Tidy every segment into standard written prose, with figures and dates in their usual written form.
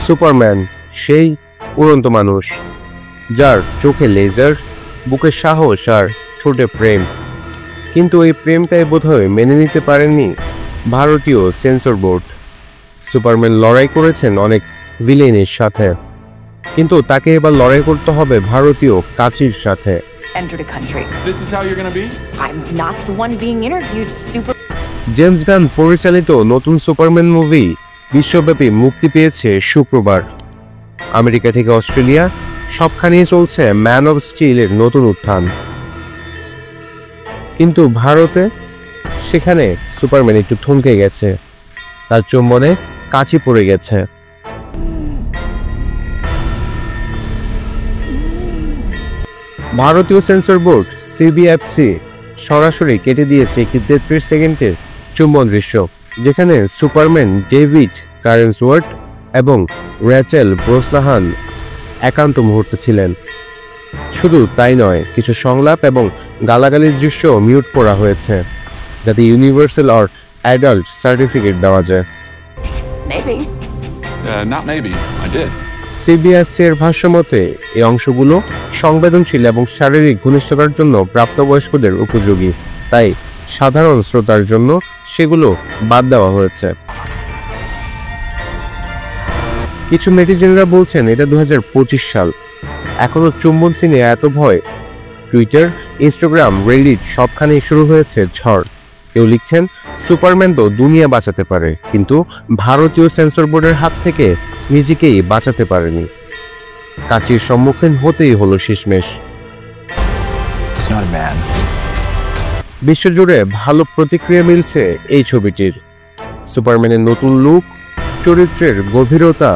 Superman সেই উড়ন্ত মানুষ যার চোখে লেজার, বুকে সাহস আর ঠোঁটে প্রেম। কিন্তু এই প্রেমটাই বোধহয় মেনে নিতে পারেননি ভারতীয় সেন্সর বোর্ড। সুপারম্যান লড়াই করেছেন অনেক ভিলেনের সাথে, কিন্তু তাকে এবার লড়াই করতে হবে ভারতীয় কাচির সাথে। Entered a country. This is how you're gonna be? I'm not the one being interviewed. James Gunn পরিচালিত নতুন সুপারম্যান মুভি বিশ্বব্যাপী মুক্তি পেয়েছে শুক্রবার। আমেরিকা থেকে অস্ট্রেলিয়া সবখানেই চলছে ম্যান অফ স্টিলের নতুন উত্থান, কিন্তু ভারতে সেখানে সুপারম্যান একটু থমকে গেছে, তার চুম্বনে কাঁচি পড়ে গেছে। ভারতীয় সেন্সর বোর্ড সিবিএফসি সরাসরি কেটে দিয়েছে একটি 33 সেকেন্ডের চুম্বন দৃশ্য, যেখানে সুপারম্যান ডেভিড কারেন্সওয়ার্থ এবং রেচেল ব্রোসনাহান একান্ত মুহূর্তে ছিলেন। শুধু তাই নয়, কিছু সংলাপ এবং গালাগালির দৃশ্য মিউট করা হয়েছে, যাতে ইউনিভার্সাল অর অ্যাডাল্ট সার্টিফিকেট দেওয়া যায়। Not maybe. I did. CBSE এর ভাষ্যমতে এই অংশগুলো সংবেদনশীল এবং শারীরিক ঘনিষ্ঠতার জন্য প্রাপ্তবয়স্কদের উপযোগী, তাই সাধারণ শ্রোতার জন্য সেগুলো বাদ দেওয়া হয়েছে। কিছু নেটিজেনরা বলছেন এটা 2025 সাল, এখনো চুম্বন সিনে এত ভয়। টুইটার, ইনস্টাগ্রাম, রেডিট সবখানেই শুরু হয়েছে ঝড়। কেউ লিখছেন সুপারম্যান তো দুনিয়া বাঁচাতে পারে, কিন্তু ভারতীয় সেন্সর বোর্ডের হাত থেকে নিজেকেই বাঁচাতে পারেনি। কাচির সম্মুখীন হতেই হলো শেষমেশ। বিশ্বজুড়ে ভালো প্রতিক্রিয়া মিলছে এই ছবিটির। সুপারম্যানের নতুন লুক, চরিত্রের গভীরতা,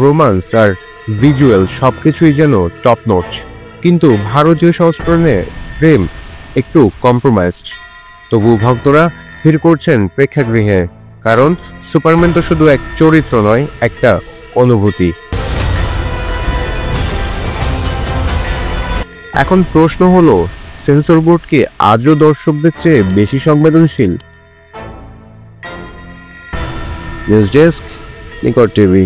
রোমান্স আর ভিজুয়াল সবকিছুই যেন টপ নচ। কিন্তু ভারতীয় সংস্করণে প্রেম একটু কম্প্রোমাইজড। তবু ভক্তরা ভিড় করছেন প্রেক্ষাগৃহে, কারণ সুপারম্যান তো শুধু এক চরিত্র নয়, একটা অনুভূতি। এখন প্রশ্ন হলো, সেন্সর বোর্ড কি আজও দর্শকদের চেয়ে বেশি সংবেদনশীল? নিউজ ডেস্ক, নিকট টিভি।